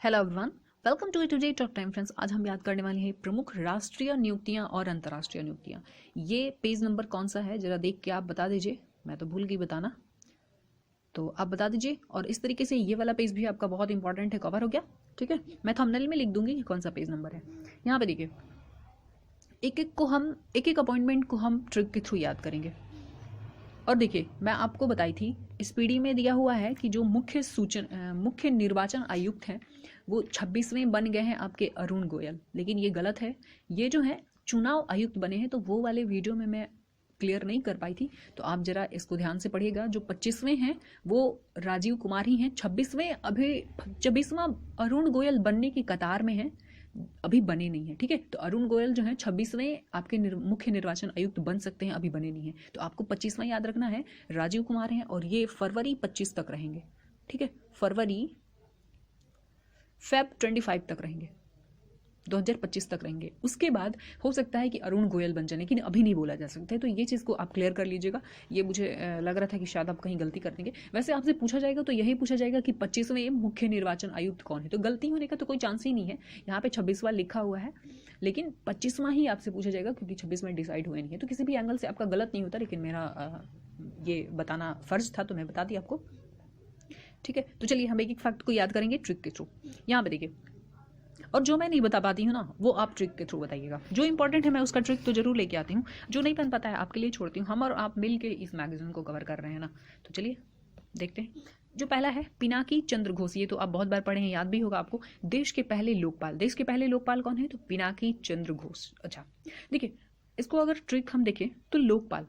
Hello everyone, welcome to today talk time friends. आज हम याद करने वाले हैं प्रमुख राष्ट्रीय नियुक्तियां और अंतर्राष्ट्रीय नियुक्तियां। ये पेज नंबर कौन सा है जरा देख के आप बता दीजिए, मैं तो भूल गई बताना, तो आप बता दीजिए। और इस तरीके से ये वाला पेज भी आपका बहुत इंपॉर्टेंट है, कवर हो गया। ठीक है, मैं थंबनेल में लिख दूंगी कि कौन सा पेज नंबर है। यहाँ पे देखिए, एक एक अपॉइंटमेंट को हम ट्रिक के थ्रू याद करेंगे। और देखिए, मैं आपको बताई थी इस पीढ़ी में दिया हुआ है कि जो मुख्य निर्वाचन आयुक्त हैं वो 26वें बन गए हैं आपके अरुण गोयल, लेकिन ये गलत है। ये जो है चुनाव आयुक्त बने हैं, तो वो वाले वीडियो में मैं क्लियर नहीं कर पाई थी, तो आप जरा इसको ध्यान से पढ़िएगा। जो 25वें हैं वो राजीव कुमार ही हैं, 26वां अरुण गोयल बनने की कतार में है, अभी बने नहीं है। ठीक है, तो अरुण गोयल जो है 26वें आपके मुख्य निर्वाचन आयुक्त बन सकते हैं, अभी बने नहीं है। तो आपको 25वां याद रखना है, राजीव कुमार हैं और ये फरवरी 25 तक रहेंगे। ठीक है, फेब 25 तक रहेंगे, 2025 तक रहेंगे। उसके बाद हो सकता है कि अरुण गोयल बन जाए, लेकिन अभी नहीं बोला जा सकता है। तो ये चीज़ को आप क्लियर कर लीजिएगा। ये मुझे लग रहा था कि शायद आप कहीं गलती कर देंगे। वैसे आपसे पूछा जाएगा तो यही पूछा जाएगा कि 25वें मुख्य निर्वाचन आयुक्त कौन है, तो गलती होने का तो कोई चांस ही नहीं है। यहाँ पे 26वां लिखा हुआ है, लेकिन 25वां ही आपसे पूछा जाएगा, क्योंकि 26वां डिसाइड हुए नहीं है। तो किसी भी एंगल से आपका गलत नहीं होता, लेकिन मेरा ये बताना फर्ज था, तो मैं बता दी आपको। ठीक है, तो चलिए हम एक एक फैक्ट को याद करेंगे ट्रिक के थ्रू। यहाँ पे देखिए, और जो मैं नहीं बता पाती हूँ ना, वो आप ट्रिक के थ्रू बताइएगा। जो इंपॉर्टेंट है मैं उसका ट्रिक तो जरूर लेके आती हूँ, जो नहीं बन पाता है आपके लिए छोड़ती हूँ। हम और आप मिल के इस मैगजीन को कवर कर रहे हैं ना, तो चलिए देखते हैं। जो पहला है पिनाकी चंद्र घोष, ये तो आप बहुत बार पढ़े हैं, याद भी होगा आपको। देश के पहले लोकपाल कौन है, तो पिनाकी चंद्र घोष। अच्छा देखिए, इसको अगर ट्रिक हम देखें तो लोकपाल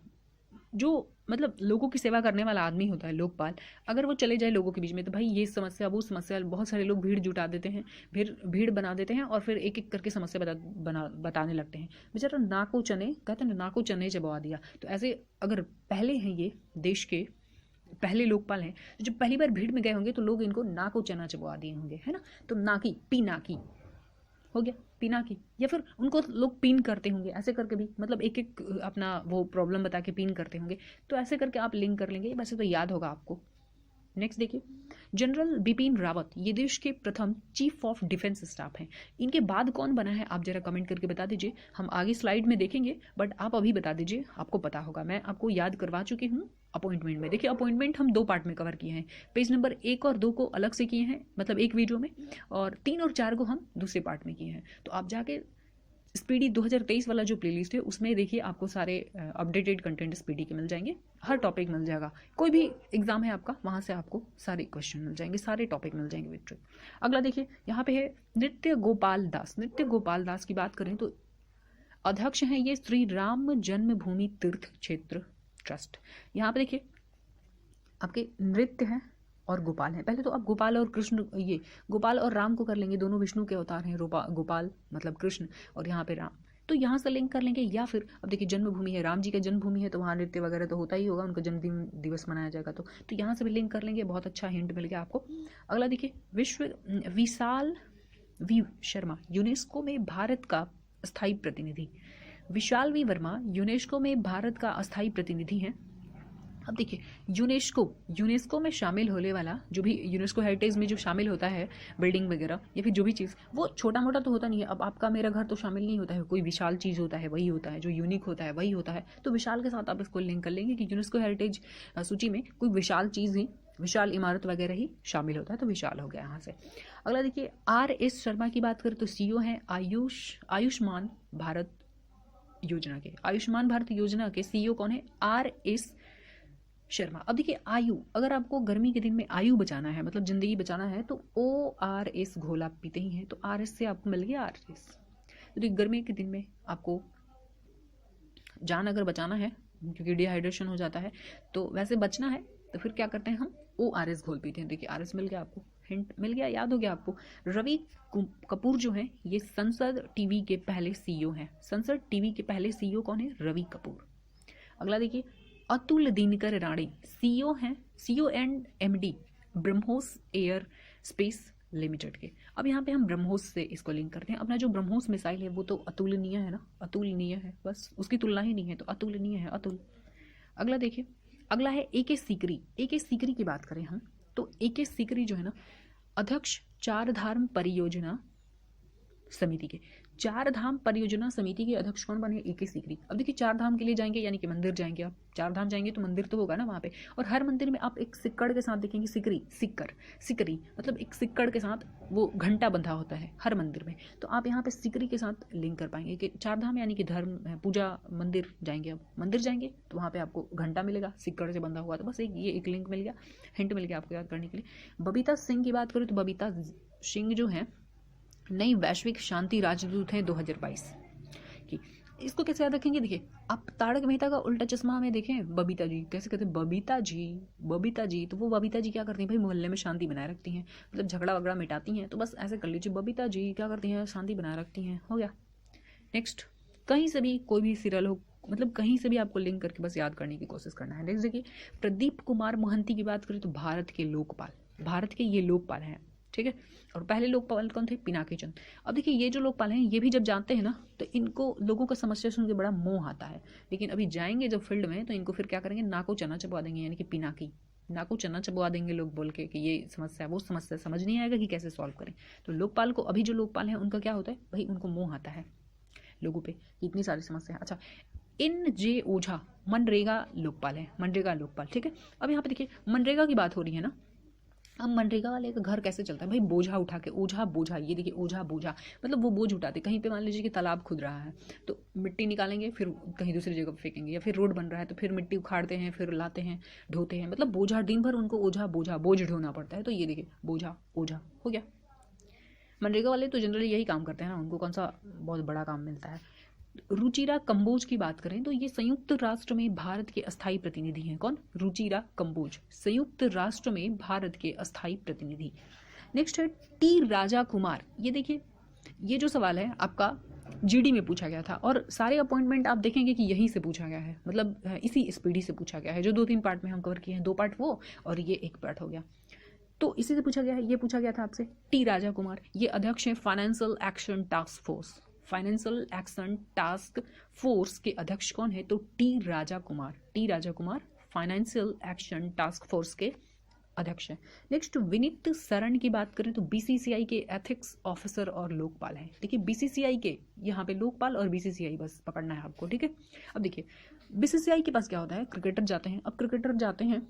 जो मतलब लोगों की सेवा करने वाला आदमी होता है, लोकपाल, अगर वो चले जाए लोगों के बीच में, तो भाई ये समस्या वो समस्या, बहुत सारे लोग भीड़ जुटा देते हैं, भीड़ बना देते हैं और फिर एक एक करके समस्या बताने लगते हैं। बेचारा नाको चने, कहते हैं ना, नाको चने चबवा दिया। तो ऐसे अगर पहले हैं ये देश के पहले लोकपाल हैं, तो जब पहली बार भीड़ में गए होंगे तो लोग इनको नाको चना चबवा दिए होंगे, है ना। तो नाकी पिनाकी हो गया, पिनाकी। या फिर उनको लोग पिन करते होंगे, ऐसे करके भी, मतलब एक एक अपना वो प्रॉब्लम बता के पिन करते होंगे। तो ऐसे करके आप लिंक कर लेंगे, वैसे तो याद होगा आपको। नेक्स्ट देखिए, जनरल बिपिन रावत, ये देश के प्रथम चीफ ऑफ डिफेंस स्टाफ हैं। इनके बाद कौन बना है आप जरा कमेंट करके बता दीजिए। हम आगे स्लाइड में देखेंगे, बट आप अभी बता दीजिए, आपको पता होगा। मैं आपको याद करवा चुकी हूँ अपॉइंटमेंट में। देखिए, अपॉइंटमेंट हम 2 पार्ट में कवर किए हैं, पेज नंबर 1 और 2 को अलग से किए हैं, मतलब एक वीडियो में, और 3 और 4 को हम दूसरे पार्ट में किए हैं। तो आप जाके स्पीडी 2023 वाला जो प्लेलिस्ट है उसमें देखिए, आपको सारे अपडेटेड कंटेंट स्पीडी के मिल जाएंगे, हर टॉपिक मिल जाएगा। कोई भी एग्जाम है आपका, वहाँ से आपको सारे क्वेश्चन मिल जाएंगे, सारे टॉपिक मिल जाएंगे विद ट्रिक। अगला देखिए, यहाँ पे है नृत्य गोपाल दास की बात करें तो अध्यक्ष हैं ये श्री राम जन्मभूमि तीर्थ क्षेत्र ट्रस्ट। यहाँ पे देखिए, आपके नृत्य हैं और गोपाल हैं। पहले तो आप गोपाल और कृष्ण, ये गोपाल और राम को कर लेंगे, दोनों विष्णु के अवतार हैं। गोपाल मतलब कृष्ण और यहाँ पे राम, तो यहाँ से लिंक कर लेंगे। या फिर अब देखिए, जन्मभूमि है, राम जी का जन्मभूमि है, तो वहाँ नृत्य वगैरह तो होता ही होगा, उनका जन्मदिन दिवस मनाया जाएगा। तो यहाँ से भी लिंक कर लेंगे, बहुत अच्छा हिंट मिल गया आपको। अगला देखिए, विशाल वी शर्मा, यूनेस्को में भारत का स्थायी प्रतिनिधि। विशाल वी वर्मा यूनेस्को में भारत का अस्थायी प्रतिनिधि हैं। अब देखिए, यूनेस्को में शामिल होने वाला, जो भी यूनेस्को हेरिटेज में जो शामिल होता है, बिल्डिंग वगैरह या फिर जो भी चीज़, वो छोटा मोटा तो होता नहीं है। अब आपका मेरा घर तो शामिल नहीं होता है, कोई विशाल चीज़ होता है, वही होता है जो यूनिक होता है, वही होता है। तो विशाल के साथ आप इसको लिंक कर लेंगे कि यूनेस्को हेरिटेज सूची में कोई विशाल चीज़ ही, विशाल इमारत वगैरह ही शामिल होता है, तो विशाल हो गया यहाँ से। अगला देखिए, RS शर्मा की बात करें तो CEO हैं आयुष्मान भारत योजना के। आयुष्मान भारत योजना के CEO कौन है, RS शर्मा। अब देखिए, आयु, अगर आपको गर्मी के दिन में आयु बचाना है, मतलब जिंदगी बचाना है, तो ORS घोल आप पीते ही हैं, तो RS से आपको मिल गया RS। तो गर्मी के दिन में आपको जान अगर बचाना है, क्योंकि डिहाइड्रेशन हो जाता है, तो वैसे बचना है, तो फिर क्या करते हैं, हम ORS घोल पीते हैं। देखिए, RS मिल गया आपको, हिंट मिल गया, याद हो गया आपको। रवि कपूर जो है, ये संसद टीवी के पहले CEO हैं। संसद टीवी के पहले CEO कौन है, रवि कपूर। अगला देखिए, अतुल दिनकर राणे, CEO हैं, CEO and MD BrahMos air space limited के। अब यहाँ पे हम ब्रह्मोस से इसको लिंक करते हैं। अपना जो ब्रह्मोस मिसाइल है वो तो अतुलनीय है ना, अतुलनीय है, बस उसकी तुलना ही नहीं है, तो अतुलनीय है, अतुल। अगला देखिए, अगला है AK सीकरी। AK सीकरी की बात करें हम, तो AK सीकरी जो है ना, अध्यक्ष चार धाम परियोजना समिति के, चार धाम परियोजना समिति के अध्यक्ष कौन बने? ए.के. सीकरी। अब देखिए चार धाम के लिए जाएंगे यानी कि मंदिर जाएंगे आप, चार धाम जाएंगे तो मंदिर तो होगा ना वहाँ पे, और हर मंदिर में आप एक सिक्कड़ के साथ देखेंगे, सिकरी मतलब एक सिक्कड़ के साथ वो घंटा बंधा होता है हर मंदिर में, तो आप यहाँ पे सिकरी के साथ लिंक कर पाएंगे कि चार धाम यानी कि धर्म पूजा मंदिर जाएंगे, अब मंदिर जाएंगे तो वहाँ पे आपको घंटा मिलेगा सिक्कड़ से बंधा हुआ, तो बस ये एक लिंक मिल गया, हिंट मिल गया आपको याद करने के लिए। बबीता सिंह की बात करें तो बबीता सिंह जो है नई वैश्विक शांति राजदूत हैं 2022 की। इसको कैसे याद रखेंगे? देखिए आप तारक मेहता का उल्टा चश्मा में देखें, बबीता जी कैसे कहते हैं, बबीता जी, तो वो बबीता जी क्या करती हैं भाई? मोहल्ले में शांति बनाए रखती हैं, मतलब झगड़ा वगड़ा मिटाती हैं, तो बस ऐसे कर लीजिए, बबीता जी क्या करती हैं? शांति बनाए रखती हैं, हो गया। नेक्स्ट, कहीं से भी कोई भी सीरियल हो, मतलब कहीं से भी आपको लिंक करके बस याद करने की कोशिश करना है। नेक्स्ट देखिए, प्रदीप कुमार मोहंती की बात करें तो भारत के ये लोकपाल हैं, ठीक है। और पहले लोकपाल कौन थे? पिनाकी चंद। अब देखिए ये जो लोकपाल हैं ये भी जब जानते हैं ना तो इनको लोगों का समस्या सुन के बड़ा मोह आता है, लेकिन अभी जाएंगे जब फील्ड में तो इनको फिर क्या करेंगे? नाको चना चबवा देंगे, यानी कि पिनाकी नाको चना चबवा देंगे लोग बोल के कि ये समस्या वो समस्या, समझ नहीं आएगा कि कैसे सॉल्व करें। तो लोकपाल को, अभी जो लोकपाल है उनका क्या होता है भाई? उनको मोह आता है लोगों पे, इतनी सारी समस्या है। अच्छा, इन जे ओझा मनरेगा लोकपाल है, मनरेगा लोकपाल, ठीक है। अब यहाँ पे देखिए मनरेगा की बात हो रही है ना, अब मनरेगा वाले का घर कैसे चलता है भाई? बोझा उठा के, ओझा बोझा, ये देखिए ओझा बोझा मतलब वो बोझ उठाते, कहीं पे मान लीजिए कि तालाब खुद रहा है तो मिट्टी निकालेंगे फिर कहीं दूसरी जगह पे फेंकेंगे, या फिर रोड बन रहा है तो फिर मिट्टी उखाड़ते हैं फिर लाते हैं ढोते हैं, मतलब बोझा, दिन भर उनको ओझा बोझा बोझ ढोना पड़ता है। तो ये देखिए बोझा ओझा हो गया। मनरेगा वाले तो जनरली यही काम करते हैं ना, उनको कौन सा बहुत बड़ा काम मिलता है। रुचिरा कंबोज की बात करें तो ये संयुक्त राष्ट्र में भारत के अस्थायी प्रतिनिधि हैं। कौन? रुचिरा कंबोज, संयुक्त राष्ट्र में भारत के अस्थायी प्रतिनिधि। नेक्स्ट है टी राजा कुमार। ये देखिए ये जो सवाल है आपका जीडी में पूछा गया था, और सारे अपॉइंटमेंट आप देखेंगे कि यहीं से पूछा गया है, मतलब इसी स्पीडी से पूछा गया है, जो 2-3 पार्ट में हम कवर किए हैं, 2 पार्ट वो और ये 1 पार्ट हो गया, तो इसी से पूछा गया है। ये पूछा गया था आपसे। टी राजा कुमार ये अध्यक्ष हैं financial action task force, financial action task force के अध्यक्ष कौन है? तो T Raja Kumar financial action task force के अध्यक्ष हैं। नेक्स्ट विनीत सरण की बात करें तो बीसीसीआई के एथिक्स ऑफिसर और लोकपाल हैं। देखिए बीसीसीआई के यहाँ पे लोकपाल और बीसीसीआई बस पकड़ना है आपको, ठीक है। अब देखिए बीसीसीआई के पास क्या होता है? क्रिकेटर जाते हैं, अब क्रिकेटर जाते हैं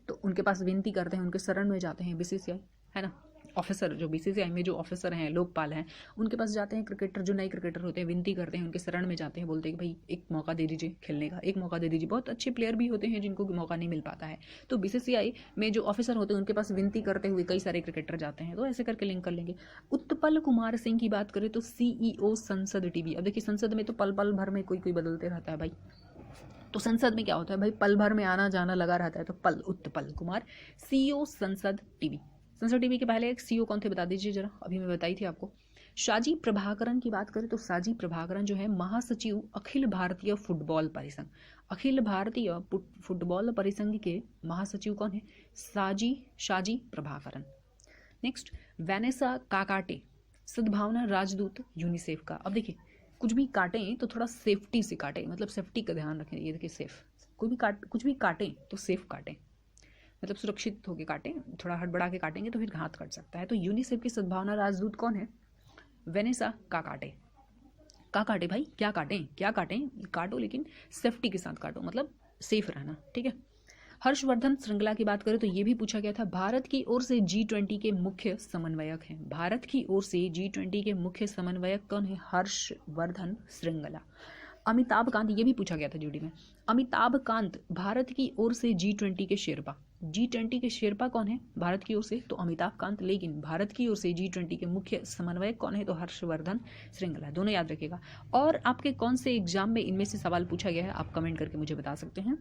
तो उनके पास विनती करते हैं, उनके शरण में जाते हैं बीसीसीआई, है ना। ऑफिसर जो बीसीसीआई में जो ऑफिसर हैं, लोकपाल हैं, उनके पास जाते हैं क्रिकेटर, जो नए क्रिकेटर होते हैं, विनती करते हैं, उनके शरण में जाते हैं, बोलते हैं कि भाई एक मौका दे दीजिए खेलने का, एक मौका दे दीजिए। बहुत अच्छे प्लेयर भी होते हैं जिनको मौका नहीं मिल पाता है, तो बीसीसीआई में जो ऑफिसर होते हैं उनके पास विनती करते हुए कई सारे क्रिकेटर जाते हैं, तो ऐसे करके लिंक कर लेंगे। उत्पल कुमार सिंह की बात करें तो सीईओ संसद टीवी। अब देखिए संसद में तो पल पल भर में कोई बदलते रहता है भाई, तो संसद में क्या होता है भाई? पल भर में आना जाना लगा रहता है, तो उत्पल कुमार सीईओ संसद टीवी। संसद टीवी के पहले एक सीईओ कौन थे बता दीजिए जरा, अभी मैं बताई थी आपको। शाजी प्रभाकरन की बात करें तो शाजी प्रभाकरन जो है महासचिव अखिल भारतीय फुटबॉल परिसंघ, अखिल भारतीय फुटबॉल परिसंघ के महासचिव कौन है? शाजी प्रभाकरन। नेक्स्ट वैनेसा काकाटे, सद्भावना राजदूत यूनिसेफ का। अब देखिए कुछ भी काटें तो थोड़ा सेफ्टी से काटें, मतलब सेफ्टी का ध्यान रखें। ये देखिए सेफ, कुछ भी काटें तो सेफ काटें, मतलब सुरक्षित होकर काटें, थोड़ा हड़बड़ा के काटेंगे तो फिर घात कट सकता है। तो यूनिसेफ की सद्भावना राजदूत कौन है? वेनेसा काकाटे। काटे भाई, क्या काटें काटो लेकिन सेफ्टी के साथ काटो, मतलब सेफ रहना, ठीक है। हर्षवर्धन श्रृंगला की बात करें तो ये भी पूछा गया था। भारत की ओर से G20 के मुख्य समन्वयक हैं, भारत की ओर से G20 के मुख्य समन्वयक कौन है? हर्षवर्धन श्रृंगला। अमिताभ कांत, ये भी पूछा गया था जीडी में। अमिताभ कांत भारत की ओर से G20 के शेरपा, G20 के शेरपा कौन है भारत की ओर से? तो अमिताभ कांत। लेकिन भारत की ओर से G20 के मुख्य समन्वयक कौन है? तो हर्षवर्धन श्रृंगला। दोनों याद रखिएगा। और आपके कौन से एग्जाम में इनमें से सवाल पूछा गया है आप कमेंट करके मुझे बता सकते हैं।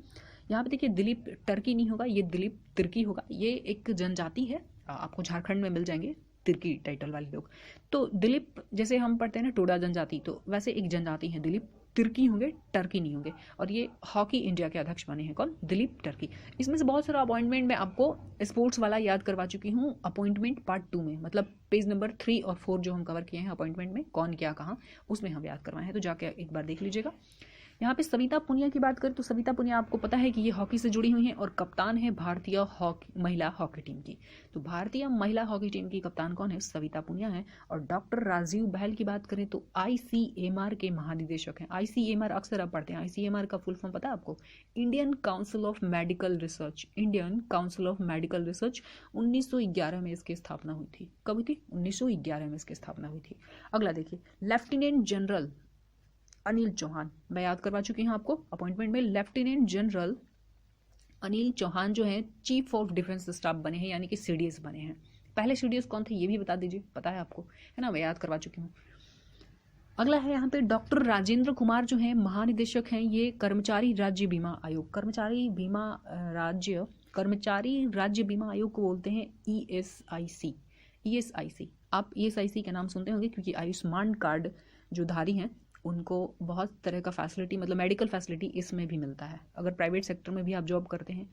यहाँ पे देखिए दिलीप टर्की नहीं होगा, ये दिलीप तिर्की होगा। ये एक जनजाति है, आपको झारखंड में मिल जाएंगे तिर्की टाइटल वाले लोग। तो दिलीप जैसे हम पढ़ते हैं ना टोडा जनजाति, तो वैसे एक जनजाति है दिलीप तिर्की होंगे, टर्की नहीं होंगे। और ये हॉकी इंडिया के अध्यक्ष बने हैं कौन? दिलीप टर्की। इसमें से बहुत सारा अपॉइंटमेंट मैं आपको स्पोर्ट्स वाला याद करवा चुकी हूँ अपॉइंटमेंट पार्ट 2 में, मतलब पेज नंबर 3 और 4 जो हम कवर किए हैं अपॉइंटमेंट में कौन क्या कहाँ, उसमें हम याद करवाए हैं, तो जाके एक बार देख लीजिएगा। यहाँ पे सविता पुनिया की बात करें तो सविता पुनिया आपको पता है कि ये हॉकी से जुड़ी हुई हैं और कप्तान है भारतीय महिला हॉकी टीम की। तो भारतीय महिला हॉकी टीम की कप्तान कौन है? सविता पुनिया है। और डॉक्टर राजीव बहल की बात करें तो ICMR के महानिदेशक हैं। ICMR अक्सर आप पढ़ते हैं। ICMR का फुल फॉर्म पता है आपको? Indian council of medical research. Indian council of medical research 1911 में इसकी स्थापना हुई थी। कब हुई थी? 1911 में इसकी स्थापना हुई थी। अगला देखिए, लेफ्टिनेंट जनरल अनिल चौहान, मैं याद करवा चुकी हूँ आपको अपॉइंटमेंट में। लेफ्टिनेंट जनरल अनिल चौहान जो है चीफ ऑफ डिफेंस स्टाफ बने हैं, यानी कि CDS बने हैं। पहले CDS कौन थे ये भी बता दीजिए, पता है आपको, है ना, मैं याद करवा चुकी हूँ। अगला है यहाँ पे डॉक्टर राजेंद्र कुमार जो है महानिदेशक हैं, ये कर्मचारी राज्य बीमा आयोग, कर्मचारी राज्य बीमा आयोग को बोलते हैं ESIC। आप ESIC का नाम सुनते होंगे क्योंकि आयुष्मान कार्ड जो धारी हैं उनको बहुत तरह का फैसिलिटी, मतलब मेडिकल फैसिलिटी इसमें भी मिलता है। अगर प्राइवेट सेक्टर में भी आप जॉब करते हैं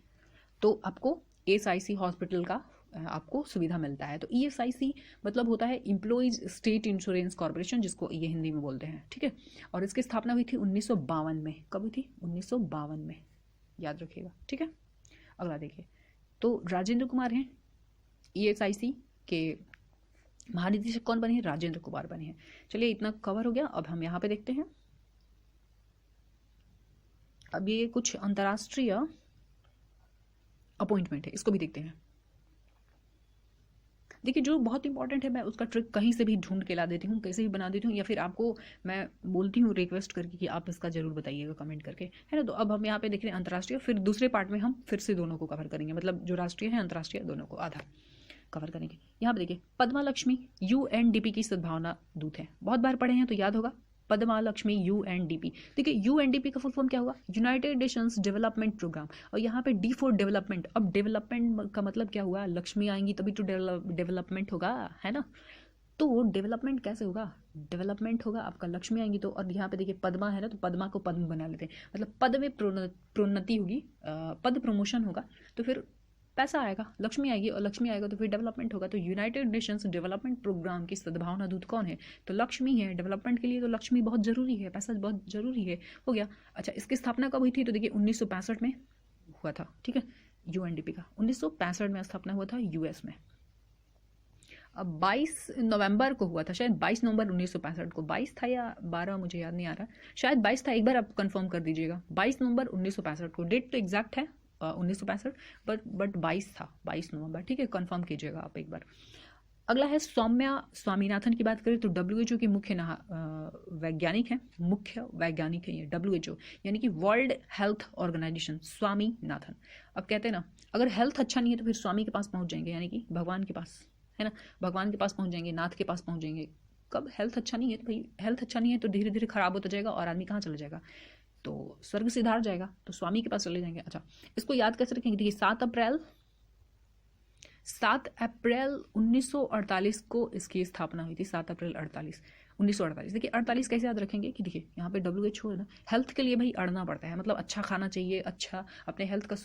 तो आपको ESIC हॉस्पिटल का आपको सुविधा मिलता है। तो ESIC मतलब होता है एम्प्लॉइज स्टेट इंश्योरेंस कॉर्पोरेशन, जिसको ये हिंदी में बोलते हैं, ठीक है। और इसकी स्थापना हुई थी 1952 में। कब हुई थी? 1952 में, याद रखिएगा, ठीक है। अगला देखिए, तो राजेंद्र कुमार हैं ESIC के महानिदेशक। कौन बने हैं? राजेंद्र कुमार बने हैं। चलिए इतना कवर हो गया। अब हम यहाँ पे देखते हैं, अब ये कुछ अंतर्राष्ट्रीय अपॉइंटमेंट है, इसको भी देखते हैं। देखिए जो बहुत इंपॉर्टेंट है मैं उसका ट्रिक कहीं से भी ढूंढ के ला देती हूँ, कैसे भी बना देती हूँ, या फिर आपको मैं बोलती हूँ रिक्वेस्ट करके कि आप इसका जरूर बताइएगा कमेंट करके, है ना। तो अब हम यहाँ पे देख रहे हैं अंतर्राष्ट्रीय, फिर दूसरे पार्ट में हम फिर से दोनों को कवर करेंगे, मतलब जो राष्ट्रीय है अंतर्राष्ट्रीय दोनों को आधा कवर करेंगे। यहाँ पे देखिए, पद्मा लक्ष्मी UNDP की सद्भावना दूत है, बहुत बार पढ़े हैं तो याद होगा। पद्मा लक्ष्मी UNDP, देखिए UNDP का फुल फॉर्म क्या हुआ? United Nations Development Programme. और यहाँ पे D फॉर डेवलपमेंट। अब डेवलपमेंट का मतलब क्या हुआ? लक्ष्मी आएंगी तभी तो डेवलपमेंट होगा, है ना। तो डेवलपमेंट कैसे होगा? डेवलपमेंट होगा आपका लक्ष्मी आएंगी तो। और यहाँ पे देखिए पद्मा है ना, तो पद्मा को पद्म बना लेते हैं, मतलब पद में प्रोन्नति होगी, पद प्रमोशन होगा तो फिर पैसा आएगा, लक्ष्मी आएगी, और लक्ष्मी आएगा तो फिर डेवलपमेंट होगा। तो यूनाइटेड नेशंस डेवलपमेंट प्रोग्राम की सद्भावना दूत कौन है? तो लक्ष्मी है। डेवलपमेंट के लिए तो लक्ष्मी बहुत जरूरी है, पैसा बहुत जरूरी है, हो गया। अच्छा, इसकी स्थापना कब हुई थी? तो देखिए 1965 में हुआ था, ठीक है। UNDP का 1965 में स्थापना हुआ था US में। अब 22 नवंबर को हुआ था, शायद 22 नवंबर 1965 को, 22 था या 12 मुझे याद नहीं आ रहा, शायद 22 था, एक बार आप कंफर्म कर दीजिएगा। 22 नवंबर 1965 को, डेट तो एग्जैक्ट है 1965, बट 22 था, 22 नवंबर, ठीक है, कंफर्म कीजिएगा आप एक बार। अगला है सौम्या स्वामीनाथन की बात करें तो WHO की मुख्य वैज्ञानिक है, मुख्य वैज्ञानिक है ये WHO, यानी कि वर्ल्ड हेल्थ ऑर्गेनाइजेशन, स्वामीनाथन। अब कहते हैं ना, अगर हेल्थ अच्छा नहीं है तो फिर स्वामी के पास पहुंच जाएंगे, यानी कि भगवान के पास, है ना, भगवान के पास पहुंच जाएंगे, नाथ के पास पहुंच जाएंगे। कब हेल्थ अच्छा नहीं है तो भाई, हेल्थ अच्छा नहीं है तो धीरे धीरे खराब होता जाएगा और आदमी कहाँ चला जाएगा? तो स्वर्ग सिधार जाएगा, तो स्वामी के पास चले जाएंगे। अच्छा, इसको याद कैसे रखेंगे? देखिए 7 अप्रैल 1948 को इसकी स्थापना हुई थी। 7 अप्रैल 1948। देखिए 48 कैसे याद रखेंगे कि देखिए यहाँ पे WHO है ना, हेल्थ के लिए भाई अड़ना पड़ता है, मतलब अच्छा खाना चाहिए, अच्छा अपने हेल्थ का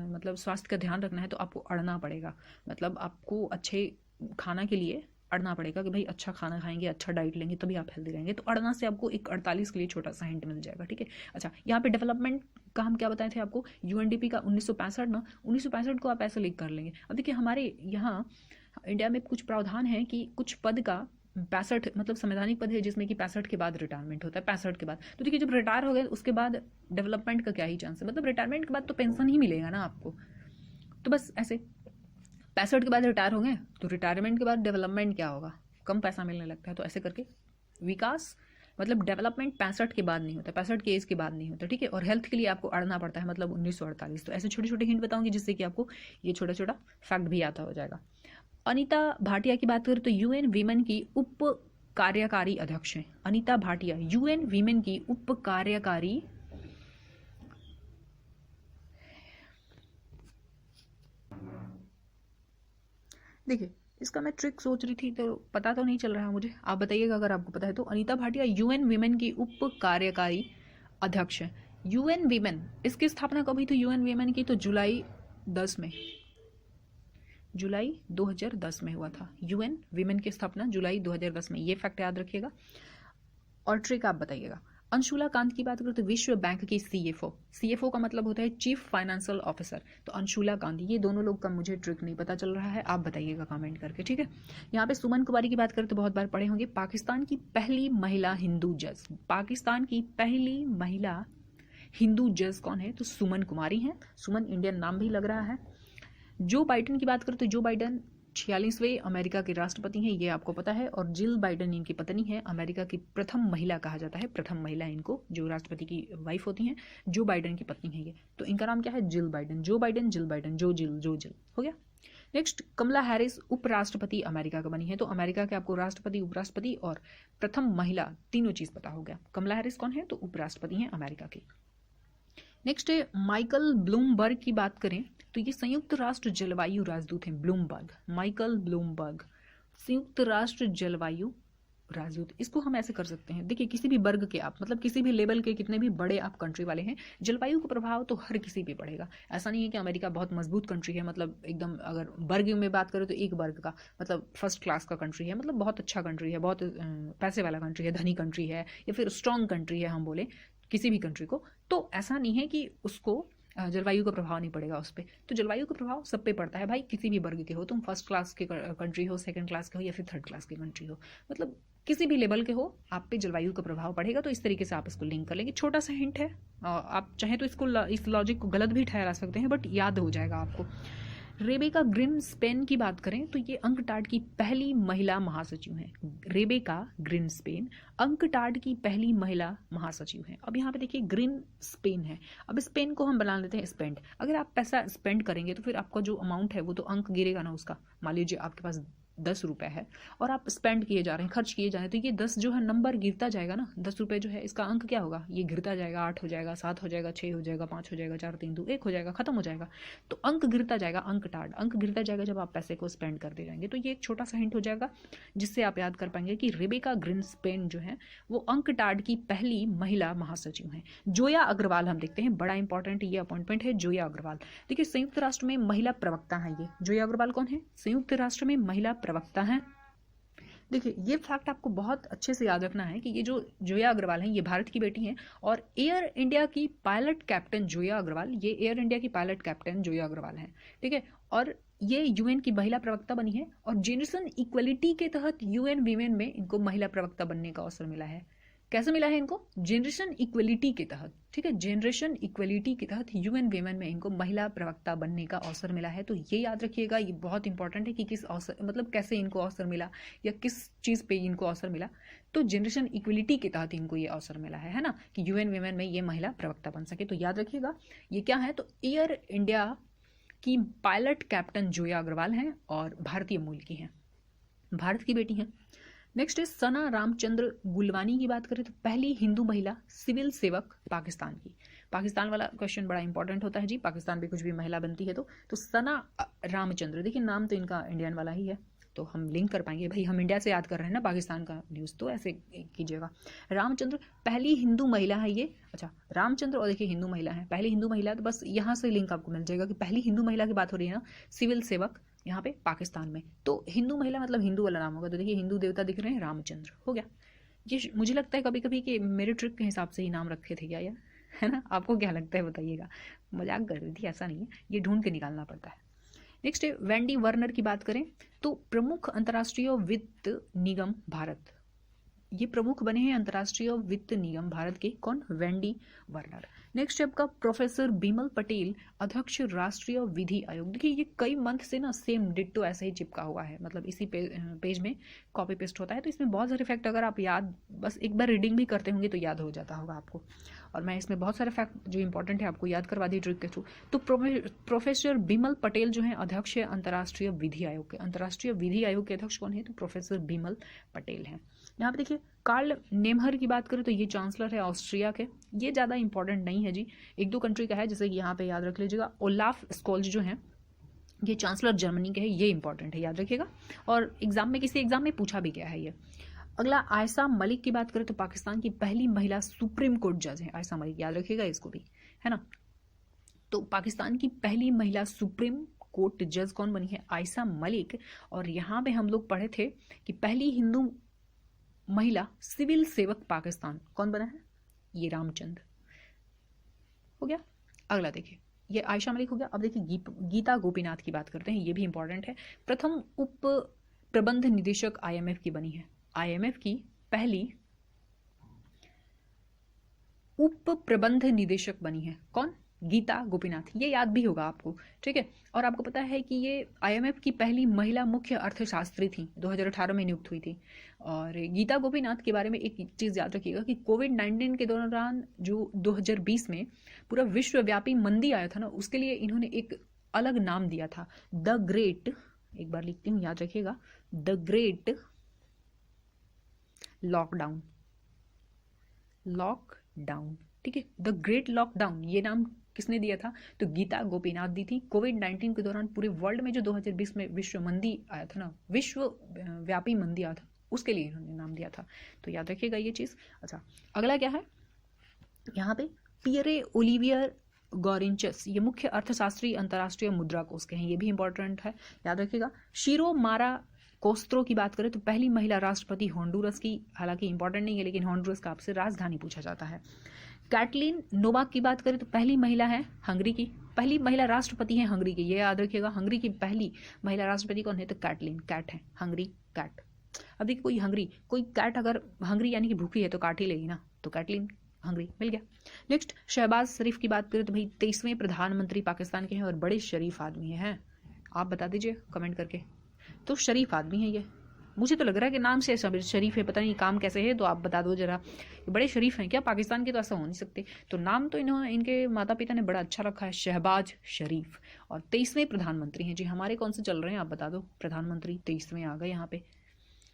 मतलब स्वास्थ्य का ध्यान रखना है तो आपको अड़ना पड़ेगा, मतलब आपको अच्छे खाना के लिए अड़ना पड़ेगा कि भाई अच्छा खाना खाएंगे, अच्छा डाइट लेंगे तभी आप हेल्दी रहेंगे। तो अड़ना से आपको एक 48 के लिए छोटा सा हिंट मिल जाएगा, ठीक है। अच्छा, यहाँ पे डेवलपमेंट का हम क्या बताए थे आपको? UNDP का 1965 ना, 1965 को आप ऐसे लिख कर लेंगे। अब देखिए हमारे यहाँ इंडिया में कुछ प्रावधान है कि कुछ पद का 65, मतलब संवैधानिक पद है जिसमें कि 65 के बाद रिटायरमेंट होता है, 65 के बाद। तो देखिए जब रिटायर हो गए उसके बाद डेवलपमेंट का क्या ही चांस है, मतलब रिटायरमेंट के बाद तो पेंशन ही मिलेगा ना आपको। तो बस ऐसे 65 के बाद रिटायर होंगे तो रिटायरमेंट के बाद डेवलपमेंट क्या होगा? कम पैसा मिलने लगता है। तो ऐसे करके विकास, मतलब डेवलपमेंट 65 के बाद नहीं होता, 65 के एज के बाद नहीं होता, ठीक है। और हेल्थ के लिए आपको अड़ना पड़ता है, मतलब 1948। तो ऐसे छोटे छोटे हिंट बताऊंगी जिससे कि आपको ये छोटा छोटा फैक्ट भी आता हो जाएगा। अनीता भाटिया की बात करें तो UN वीमेन की उप कार्यकारी अध्यक्ष हैं। अनीता भाटिया UN वीमेन की उप कार्यकारी देखिए इसका मैं ट्रिक सोच रही थी तो पता तो नहीं चल रहा मुझे, आप बताइएगा अगर आपको पता है तो। अनीता भाटिया UN वीमेन की उप कार्यकारी अध्यक्ष है। UN वीमेन, इसकी स्थापना कब हुई थी UN वीमेन की? तो जुलाई 2010 में हुआ था। UN वीमेन की स्थापना जुलाई 2010 में, ये फैक्ट याद रखिएगा। और ट्रिक आप बताइएगा। अंशुला कांत की बात करें तो विश्व बैंक की सीएफओ का मतलब होता है चीफ फाइनेंशियल ऑफिसर। तो अंशुला कांत, ये दोनों लोग का मुझे ट्रिक नहीं पता चल रहा है, आप बताइएगा कमेंट करके, ठीक है। यहाँ पे सुमन कुमारी की बात करें तो बहुत बार पढ़े होंगे, पाकिस्तान की पहली महिला हिंदू जज। पाकिस्तान की पहली महिला हिंदू जज कौन है? तो सुमन कुमारी हैं। सुमन इंडियन नाम भी लग रहा है। जो बाइडेन की बात करें तो जो बाइडेन 46वें अमेरिका के राष्ट्रपति हैं, ये आपको पता है। और जिल बाइडेन इनकी पत्नी है, अमेरिका की प्रथम महिला कहा जाता है, प्रथम महिला इनको, जो राष्ट्रपति की वाइफ होती हैं, जो बाइडेन की पत्नी है ये। तो इनका नाम क्या है? Jill Biden. Joe Biden, Jill Biden, जो जिल हो गया। नेक्स्ट, कमला हैरिस उपराष्ट्रपति अमेरिका का बनी है। तो अमेरिका के आपको राष्ट्रपति, उपराष्ट्रपति और प्रथम महिला तीनों चीज पता हो गया। कमला हैरिस कौन है? तो उपराष्ट्रपति हैं अमेरिका की। नेक्स्ट है माइकल ब्लूमबर्ग की बात करें तो ये संयुक्त राष्ट्र जलवायु राजदूत हैं। ब्लूमबर्ग, माइकल ब्लूमबर्ग, संयुक्त राष्ट्र जलवायु राजदूत। इसको हम ऐसे कर सकते हैं, देखिए किसी भी वर्ग के आप, मतलब किसी भी लेवल के, कितने भी बड़े आप कंट्री वाले हैं, जलवायु का प्रभाव तो हर किसी पे पड़ेगा। ऐसा नहीं है कि अमेरिका बहुत मजबूत कंट्री है, मतलब एकदम, अगर वर्ग में बात करें तो एक वर्ग का मतलब फर्स्ट क्लास का कंट्री है, मतलब बहुत अच्छा कंट्री है, बहुत पैसे वाला कंट्री है, धनी कंट्री है, या फिर स्ट्रॉन्ग कंट्री है हम बोले किसी भी कंट्री को, तो ऐसा नहीं है कि उसको जलवायु का प्रभाव नहीं पड़ेगा उस पर। तो जलवायु का प्रभाव सब पे पड़ता है भाई, किसी भी वर्ग के हो, तुम फर्स्ट क्लास के कंट्री हो, सेकंड क्लास के हो, या फिर थर्ड क्लास के कंट्री हो, मतलब किसी भी लेवल के हो, आप पे जलवायु का प्रभाव पड़ेगा। तो इस तरीके से आप इसको लिंक कर लेंगे। छोटा सा हिंट है, आप चाहे तो इसको, इस लॉजिक को गलत भी ठहरा सकते हैं, बट याद हो जाएगा आपको। रेबेका ग्रिन्सपेन की बात करें तो ये अंकटाड की पहली महिला महासचिव हैं। रेबेका ग्रिन्सपेन अंकटाड की पहली महिला महासचिव हैं। अब यहाँ पे देखिए ग्रिन्सपेन है, अब स्पेन को हम बना लेते हैं स्पेंड। अगर आप पैसा स्पेंड करेंगे तो फिर आपका जो अमाउंट है वो तो अंक गिरेगा ना उसका। मान लीजिए आपके पास 10 रुपए है और आप स्पेंड किए जा रहे हैं, खर्च किए जा रहे हैं, तो ये 10 जो है नंबर गिरता जाएगा ना। 10 रुपए जो है इसका अंक क्या होगा? ये गिरता जाएगा, 8 हो जाएगा, 7 हो जाएगा, 6 हो जाएगा, 5 हो जाएगा, 4 3 2 1 हो जाएगा, खत्म हो जाएगा। तो अंक गिरता जाएगा, अंक गिरता जाएगा जब आप पैसे को स्पेंड करते जाएंगे। तो ये एक छोटा सा हिंट हो जाएगा जिससे आप याद कर पाएंगे कि रेबेका ग्रिन्सपेन जो है वो अंकटाड की पहली महिला महासचिव हैं। जोया अग्रवाल हम देखते हैं, बड़ा इंपॉर्टेंट ये अपॉइंटमेंट है, जोया अग्रवाल। देखिए संयुक्त राष्ट्र में महिला प्रवक्ता है ये। जोया अग्रवाल कौन है? संयुक्त राष्ट्र में महिला प्रवक्ता है। देखिए ये फैक्ट आपको बहुत अच्छे से याद रखना है कि ये जो जोया अग्रवाल हैं ये भारत की बेटी हैं, और एयर इंडिया की पायलट कैप्टन जोया अग्रवाल, ये एयर इंडिया की पायलट कैप्टन जोया अग्रवाल हैं, ठीक है। और ये यूएन की महिला प्रवक्ता बनी है, और जेनरेशन इक्वलिटी के तहत यूएन वीमेन में इनको महिला प्रवक्ता बनने का अवसर मिला है। कैसे मिला है इनको? जनरेशन इक्वलिटी के तहत, ठीक है, जनरेशन इक्वलिटी के तहत यूएन वीमेन में इनको महिला प्रवक्ता बनने का अवसर मिला है। तो ये याद रखिएगा, ये बहुत इंपॉर्टेंट है कि किस अवसर, मतलब कैसे इनको अवसर मिला या किस चीज पे इनको अवसर मिला। तो जनरेशन इक्वलिटी के तहत इनको ये अवसर मिला है ना, कि यूएन वीमेन में ये महिला प्रवक्ता बन सके। तो याद रखिएगा ये क्या है, तो एयर इंडिया की पायलट कैप्टन जोया अग्रवाल हैं और भारतीय मूल की हैं, भारत की बेटी हैं। नेक्स्ट है सना रामचंद्र गुलवानी की बात करें तो पहली हिंदू महिला सिविल सेवक पाकिस्तान की। पाकिस्तान वाला क्वेश्चन बड़ा इंपॉर्टेंट होता है जी, पाकिस्तान में कुछ भी महिला बनती है तो सना रामचंद्र, देखिए नाम तो इनका इंडियन वाला ही है, तो हम लिंक कर पाएंगे भाई, हम इंडिया से याद कर रहे हैं ना पाकिस्तान का न्यूज़, तो ऐसे कीजिएगा। रामचंद्र पहली हिंदू महिला है ये, अच्छा रामचंद्र और देखिए हिंदू महिला है, पहली हिंदू महिला, तो बस यहाँ से लिंक आपको मिल जाएगा कि पहली हिंदू महिला की बात हो रही है ना, सिविल सेवक यहाँ पे पाकिस्तान में। तो हिंदू महिला मतलब हिंदू वाला नाम होगा, तो देखिए हिंदू देवता दिख रहे हैं, रामचंद्र हो गया। ये मुझे लगता है कभी कभी कि मेरे ट्रिक के हिसाब से ही नाम रखे थे क्या यार, है ना, आपको क्या लगता है बताइएगा, मजाक कर रही थी, ऐसा नहीं है, ये ढूंढ के निकालना पड़ता है। नेक्स्ट है वेंडी वर्नर की बात करें तो प्रमुख अंतर्राष्ट्रीय वित्त निगम भारत, ये प्रमुख बने हैं अंतर्राष्ट्रीय वित्त निगम भारत के, कौन? Wendy Werner. नेक्स्ट है आपका प्रोफेसर बिमल पटेल अध्यक्ष राष्ट्रीय विधि आयोग। देखिए ये कई मंथ से ना सेम डिट्टो ऐसे ही चिपका हुआ है, मतलब इसी पेज में कॉपी पेस्ट होता है, तो इसमें बहुत सारे फैक्ट अगर आप याद बस एक बार रीडिंग भी करते होंगे तो याद हो जाता होगा आपको। और मैं इसमें बहुत सारे फैक्ट जो इंपॉर्टेंट है आपको याद करवा दी ट्रिक के थ्रू। तो प्रोफेसर बिमल पटेल जो है अध्यक्ष है अंतर्राष्ट्रीय विधि आयोग के। अंतर्राष्ट्रीय विधि आयोग के अध्यक्ष कौन है? तो प्रोफेसर बिमल पटेल हैं। यहाँ पे देखिए कार्ल नेमहर की बात करें तो ये चांसलर है ऑस्ट्रिया के, ये ज़्यादा इंपॉर्टेंट नहीं है जी, एक दो कंट्री का है, जैसे कि यहाँ पे याद रख लीजिएगा। ओलाफ स्कोल्ज जो है ये चांसलर जर्मनी के है, ये इंपॉर्टेंट है, याद रखिएगा, और एग्जाम में किसी एग्जाम में पूछा भी गया है ये। अगला आयशा मलिक की बात करें तो पाकिस्तान की पहली महिला सुप्रीम कोर्ट जज है आयशा मलिक, याद रखिएगा इसको भी, है ना। तो पाकिस्तान की पहली महिला सुप्रीम कोर्ट जज कौन बनी है? आयशा मलिक। और यहाँ पे हम लोग पढ़े थे कि पहली हिंदू महिला सिविल सेवक पाकिस्तान कौन बना है? ये रामचंद हो गया। अगला देखिए, ये आयशा मलिक हो गया। अब देखिए गीता गोपीनाथ की बात करते हैं, ये भी इंपॉर्टेंट है। प्रथम उप प्रबंध निदेशक आईएमएफ की बनी है। आईएमएफ की पहली उप प्रबंध निदेशक बनी है कौन? गीता गोपीनाथ। ये याद भी होगा आपको, ठीक है। और आपको पता है कि ये आईएमएफ की पहली महिला मुख्य अर्थशास्त्री थी, 2018 में नियुक्त हुई थी। और गीता गोपीनाथ के बारे में एक चीज़ याद रखिएगा कि कोविड-19 के दौरान जो 2020 में पूरा विश्वव्यापी मंदी आया था ना, उसके लिए इन्होंने एक अलग नाम दिया था, द ग्रेट, एक बार लिखती हूँ याद रखिएगा, द ग्रेट लॉकडाउन। लॉकडाउन, ठीक है, द ग्रेट लॉकडाउन, ये नाम किसने दिया था? तो गीता गोपीनाथ दी थी। कोविड-19 के दौरान पूरे वर्ल्ड में जो 2020 में विश्व मंदी आया था ना, विश्व व्यापी मंदी आया था, उसके लिए इन्होंने नाम दिया था। तो याद रखिएगा ये चीज़। अच्छा, अगला क्या है यहाँ पे? पियरे ओलिवियर गॉरिंचस, ये मुख्य अर्थशास्त्री अंतर्राष्ट्रीय मुद्रा कोष के हैं, ये भी इंपॉर्टेंट है, याद रखिएगा। शीरो मारा कोस्त्रो की बात करें तो पहली महिला राष्ट्रपति होंडुरस की, हालांकि इंपॉर्टेंट नहीं है लेकिन होंडुरस का आपसे राजधानी पूछा जाता है। कैटलिन नोवाक की बात करें तो पहली महिला है हंगरी की, पहली महिला राष्ट्रपति है हंगरी की, ये याद रखिएगा। हंगरी की पहली महिला राष्ट्रपति कौन है? तो कैटलिन, कैट है, हंगरी कैट। अब देखिए कोई कैट अगर हंगरी यानी कि भूखी है तो काट ही लेगी ना, तो कैटलिन हंगरी मिल गया। नेक्स्ट शहबाज शरीफ की बात करें तो भाई 23वें प्रधानमंत्री पाकिस्तान के हैं और बड़े शरीफ आदमी हैं। आप बता दीजिए कमेंट करके। तो शरीफ आदमी है ये, मुझे तो लग रहा है कि नाम से शरीफ है, पता नहीं काम कैसे है, तो आप बता दो जरा, ये बड़े शरीफ हैं क्या? पाकिस्तान के तो ऐसा हो नहीं सकते। तो नाम तो इनके माता पिता ने बड़ा अच्छा रखा है, शहबाज शरीफ, और 23वें प्रधानमंत्री हैं जी। हमारे कौन से चल रहे हैं आप बता दो? प्रधानमंत्री 23वें आ गए यहाँ पे,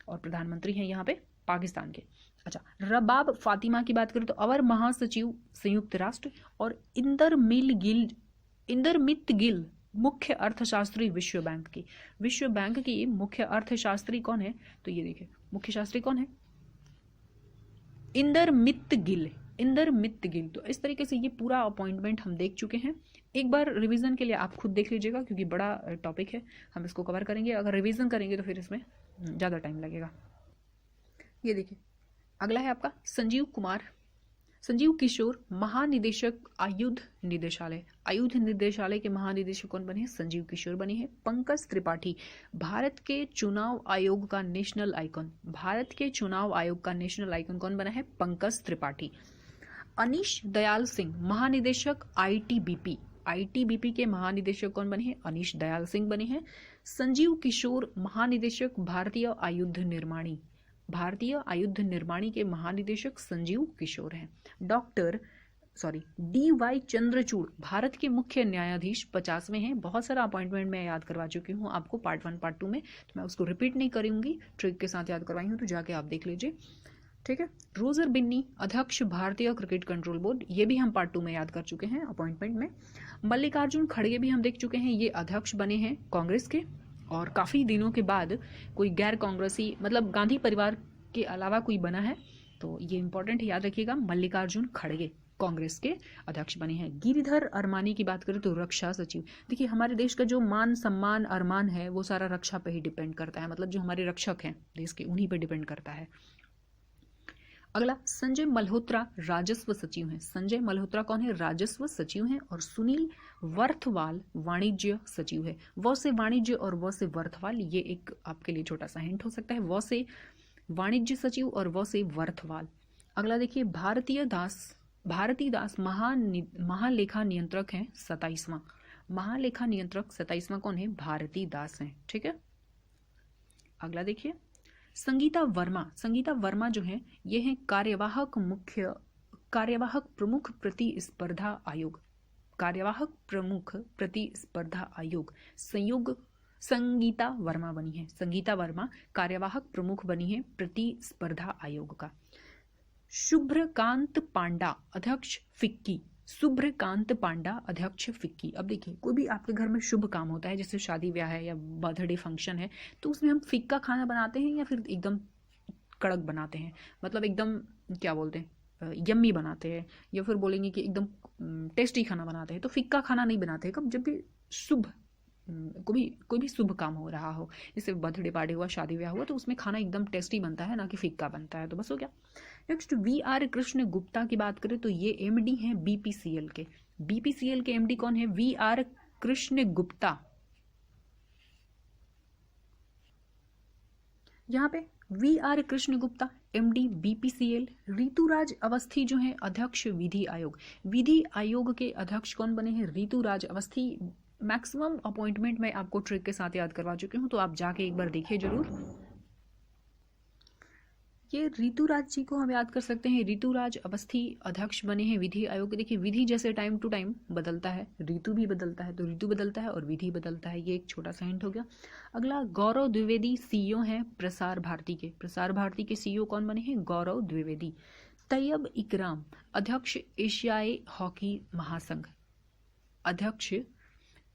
और प्रधानमंत्री हैं यहाँ पे पाकिस्तान के। अच्छा, रबाब फातिमा की बात करें तो अवर महासचिव संयुक्त राष्ट्र, और इंदरमित गिल मुख्य अर्थशास्त्री विश्व बैंक की। विश्व बैंक की मुख्य अर्थशास्त्री कौन है? तो ये देखिए मुख्य शास्त्री कौन है? इंदरमित गिल। तो इस तरीके से ये पूरा अपॉइंटमेंट हम देख चुके हैं। एक बार रिवीजन के लिए आप खुद देख लीजिएगा क्योंकि बड़ा टॉपिक है, हम इसको कवर करेंगे। अगर रिवीजन करेंगे तो फिर इसमें ज़्यादा टाइम लगेगा। ये देखिए अगला है आपका संजीव किशोर महानिदेशक आयुध निदेशालय के महानिदेशक कौन बने हैं? संजीव किशोर बने हैं। पंकज त्रिपाठी भारत के चुनाव आयोग का नेशनल आइकन कौन बना है? पंकज त्रिपाठी। अनीश दयाल सिंह महानिदेशक आईटीबीपी के महानिदेशक कौन बने हैं? अनीश दयाल सिंह बने हैं। संजीव किशोर महानिदेशक भारतीय आयुध निर्माणी के महानिदेशक संजीव किशोर हैं। DY चंद्रचूड़ भारत के मुख्य न्यायाधीश 50वें हैं। बहुत सारा अपॉइंटमेंट मैं याद करवा चुकी हूँ आपको पार्ट 1 पार्ट 2 में, तो मैं उसको रिपीट नहीं करूंगी, ट्रिक के साथ याद करवाई हूँ, तो जाके आप देख लीजिए, ठीक है। रोजर बिन्नी अध्यक्ष भारतीय क्रिकेट कंट्रोल बोर्ड, ये भी हम पार्ट 2 में याद कर चुके हैं अपॉइंटमेंट में। मल्लिकार्जुन खड़गे भी हम देख चुके हैं, ये अध्यक्ष बने हैं कांग्रेस के, और काफ़ी दिनों के बाद कोई गैर कांग्रेसी, मतलब गांधी परिवार के अलावा कोई बना है, तो ये इंपॉर्टेंट याद रखिएगा। मल्लिकार्जुन खड़गे कांग्रेस के अध्यक्ष बने हैं। गिरिधर अरमानी की बात करें तो रक्षा सचिव। देखिए हमारे देश का जो मान सम्मान अरमान है वो सारा रक्षा पे ही डिपेंड करता है, मतलब जो हमारे रक्षक हैं देश के उन्हीं पे डिपेंड करता है। अगला संजय मल्होत्रा राजस्व सचिव हैं। संजय मल्होत्रा कौन है? राजस्व सचिव हैं। और सुनील वर्थवाल वाणिज्य सचिव है। व से वाणिज्य और व से वर्थवाल, ये एक आपके लिए छोटा सा हिंट हो सकता है। व से वाणिज्य सचिव और व से वर्थवाल। अगला देखिए भारती दास महालेखा नियंत्रक हैं 27वां। महालेखा नियंत्रक 27वां कौन है? भारती दास हैं, ठीक है। अगला देखिए संगीता वर्मा जो है ये है कार्यवाहक प्रमुख प्रतिस्पर्धा आयोग संयोग। संगीता वर्मा बनी है, संगीता वर्मा कार्यवाहक प्रमुख बनी है प्रतिस्पर्धा आयोग का। शुभ्रकांत पांडा अध्यक्ष फिक्की। अब देखिए कोई भी आपके घर में शुभ काम होता है, जैसे शादी ब्याह है या बर्थडे फंक्शन है, तो उसमें हम फिक्का खाना बनाते हैं या फिर एकदम कड़क बनाते हैं, मतलब एकदम क्या बोलते हैं, यम्मी बनाते हैं, या फिर बोलेंगे कि एकदम टेस्टी खाना बनाते हैं। तो फिक्का खाना नहीं बनाते हैं, कब? जब भी शुभ कोई भी शुभ काम हो रहा हो, जैसे बर्थडे पार्टी हुआ, शादी ब्याह हुआ, तो उसमें खाना एकदम टेस्टी बनता है, ना कि फीका बनता है। तो बस हो गया। नेक्स्ट VR कृष्ण गुप्ता की बात करें तो ये MD हैं BPCL के। BPCL के MD कौन है? VR कृष्ण गुप्ता। यहाँ पे VR Krishna Gupta MD BPCL। Rituraj Awasthi जो है अध्यक्ष विधि आयोग। विधि आयोग के अध्यक्ष कौन बने हैं? ऋतुराज अवस्थी। मैक्सिमम अपॉइंटमेंट मैं आपको ट्रिक के साथ याद करवा चुकी हूँ, तो आप जाके एक बार देखिए जरूर। ये ऋतुराज जी को हम याद कर सकते हैं। ऋतुराज अवस्थी अध्यक्ष बने हैं विधि आयोग के। देखिए विधि जैसे टाइम टू टाइम बदलता है, ऋतु भी बदलता है, तो ऋतु बदलता है और विधि बदलता है। ये एक छोटा सा हिंट हो गया। अगला गौरव द्विवेदी CEO हैं प्रसार भारती के। प्रसार भारती के CEO कौन बने हैं? गौरव द्विवेदी। तैयब इकराम अध्यक्ष एशियाई हॉकी महासंघ। अध्यक्ष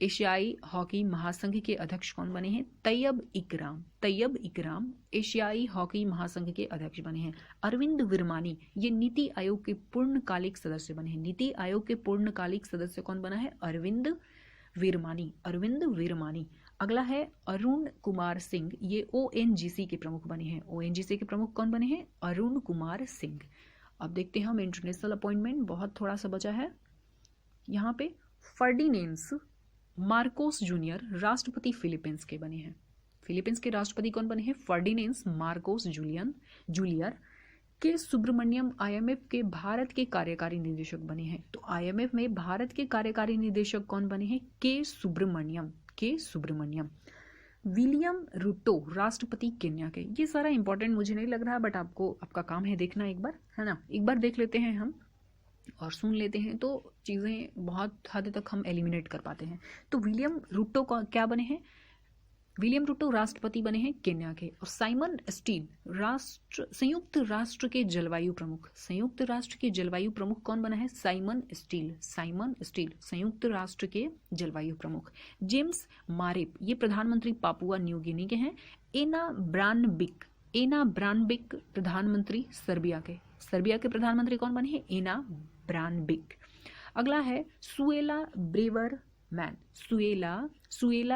एशियाई हॉकी महासंघ के अध्यक्ष कौन बने हैं? तैयब इकराम। तैयब इकराम एशियाई हॉकी महासंघ के अध्यक्ष बने हैं। अरविंद विरमानी ये नीति आयोग के पूर्णकालिक सदस्य बने हैं। नीति आयोग के पूर्णकालिक सदस्य कौन बना है? अरविंद विरमानी। अरविंद विरमानी। अगला है अरुण कुमार सिंह, ये ONGC के प्रमुख बने हैं। ONGC के प्रमुख कौन बने हैं? अरुण कुमार सिंह। अब देखते हैं हम इंटरनेशनल अपॉइंटमेंट, बहुत थोड़ा सा बचा है। यहाँ पे फर्डिनेंस मार्कोस जूनियर राष्ट्रपति फिलीपींस के बने हैं। फिलीपींस के राष्ट्रपति कौन बने हैं? फर्डिनेंस मार्कोस जूलियर। के सुब्रमण्यम IMF के भारत के कार्यकारी निदेशक बने हैं। तो IMF में भारत के कार्यकारी निदेशक कौन बने हैं? के सुब्रमण्यम। विलियम रूटो राष्ट्रपति केन्या के। ये सारा इंपॉर्टेंट मुझे नहीं लग रहा, बट आपका काम है देखना एक बार, है ना। एक बार देख लेते हैं हम और सुन लेते हैं, तो चीज़ें बहुत हद तक हम एलिमिनेट कर पाते हैं। तो विलियम रूटो का क्या बने हैं? विलियम रूटो राष्ट्रपति बने हैं केन्या के। और साइमन स्टील संयुक्त राष्ट्र के जलवायु प्रमुख। संयुक्त राष्ट्र के जलवायु प्रमुख कौन बना है? साइमन स्टील संयुक्त राष्ट्र के जलवायु प्रमुख। जेम्स मारेप ये प्रधानमंत्री पापुआ न्यू गिनी के हैं। एना ब्रानबिक प्रधानमंत्री सर्बिया के प्रधानमंत्री कौन बने हैं? एना ब्रानबिक। अगला है सुएला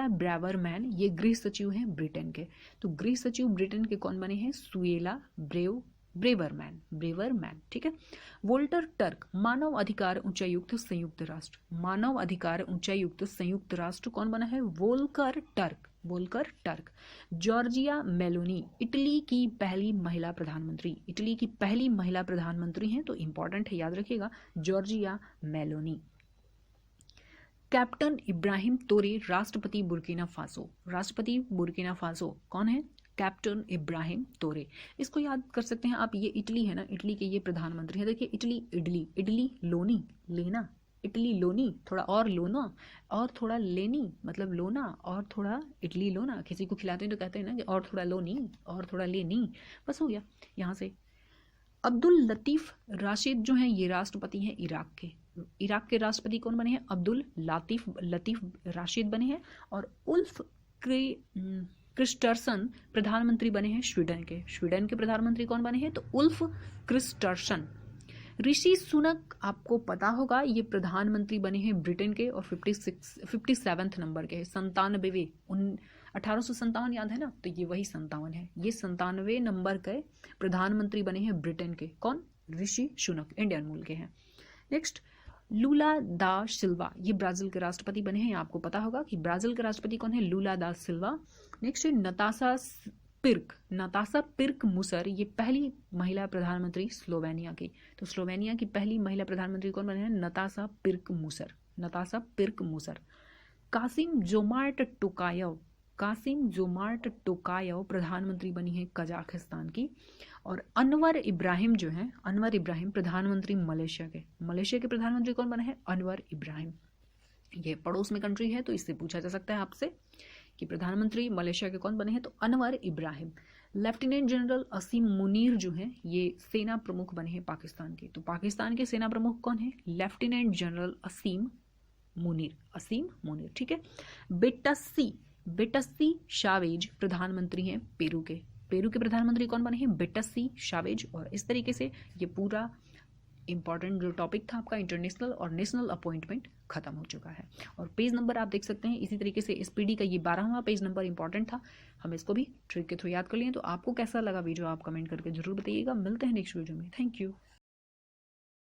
ब्रेवरमैन ये गृह सचिव हैं ब्रिटेन के। तो गृह सचिव ब्रिटेन के कौन बने हैं? Suella Braverman. ठीक है। वोल्टर टर्क मानव अधिकार उच्चायुक्त संयुक्त राष्ट्र कौन बना है? Volker Turk. Giorgia Meloni Italy की पहली महिला प्रधानमंत्री हैं, तो इंपॉर्टेंट है, याद रखिएगा, जॉर्जिया मेलोनी। कैप्टन इब्राहिम तोरे राष्ट्रपति बुर्किना फासो कौन है? कैप्टन इब्राहिम तोरे। इसको याद कर सकते हैं आप, ये इटली है ना, इटली के ये प्रधानमंत्री हैं। देखिए इटली लोनी लेना, इटली लोनी थोड़ा और लोना और थोड़ा लेनी, मतलब लोना और थोड़ा इटली लोना। किसी को खिलाते हैं तो कहते हैं ना कि और थोड़ा लोनी और थोड़ा लेनी, बस हो गया यहाँ से। अब्दुल लतीफ राशिद जो हैं ये राष्ट्रपति हैं इराक के राष्ट्रपति कौन बने हैं? अब्दुल लतीफ राशिद बने हैं। और उल्फ क्रिस्टर्सन प्रधानमंत्री बने हैं स्वीडन के प्रधानमंत्री कौन बने हैं? तो उल्फ क्रिस्टर्सन। ऋषि सुनक आपको पता होगा, ये प्रधानमंत्री बने हैं ब्रिटेन के और 57 नंबर के, 97वें 1857 याद है ना, तो ये वही 57 है। ये 97वें नंबर के प्रधानमंत्री बने हैं ब्रिटेन के। कौन? ऋषि सुनक, इंडियन मूल के हैं। नेक्स्ट लूला दा सिल्वा ये ब्राजील के राष्ट्रपति बने हैं। आपको पता होगा कि ब्राजील के राष्ट्रपति कौन है? लूला दा सिल्वा। नेक्स्ट है नताशा पिर्क मुसर ये पहली महिला प्रधानमंत्री स्लोवेनिया की। तो स्लोवेनिया की पहली महिला प्रधानमंत्री कौन बने हैं? नताशा पिर्क मुसर। कासिम जोमार्ट टोकायव प्रधानमंत्री बनी है कजाकिस्तान की। और अनवर इब्राहिम प्रधानमंत्री मलेशिया के प्रधानमंत्री कौन बने हैं? अनवर इब्राहिम। ये पड़ोस में कंट्री है, तो इससे पूछा जा सकता है आपसे कि प्रधानमंत्री मलेशिया के कौन बने हैं? तो अनवर इब्राहिम। लेफ्टिनेंट जनरल असीम मुनीर जो हैं ये सेना प्रमुख बने हैं पाकिस्तान के। तो पाकिस्तान के सेना प्रमुख कौन है? लेफ्टिनेंट जनरल असीम मुनीर। ठीक है। बेटस्सी शावेज प्रधानमंत्री हैं पेरू के प्रधानमंत्री कौन बने हैं? बेटस्सी शावेज। और इस तरीके से ये पूरा इंपॉर्टेंट जो टॉपिक था आपका इंटरनेशनल और नेशनल अपॉइंटमेंट खत्म हो चुका है। और पेज नंबर आप देख सकते हैं इसी तरीके से SPD का ये 12वां पेज नंबर इंपॉर्टेंट था, हम इसको भी ट्रिक के थ्रू याद कर लिए। तो आपको कैसा लगा वीडियो आप कमेंट करके जरूर बताइएगा। मिलते हैं नेक्स्ट वीडियो में। Thank you.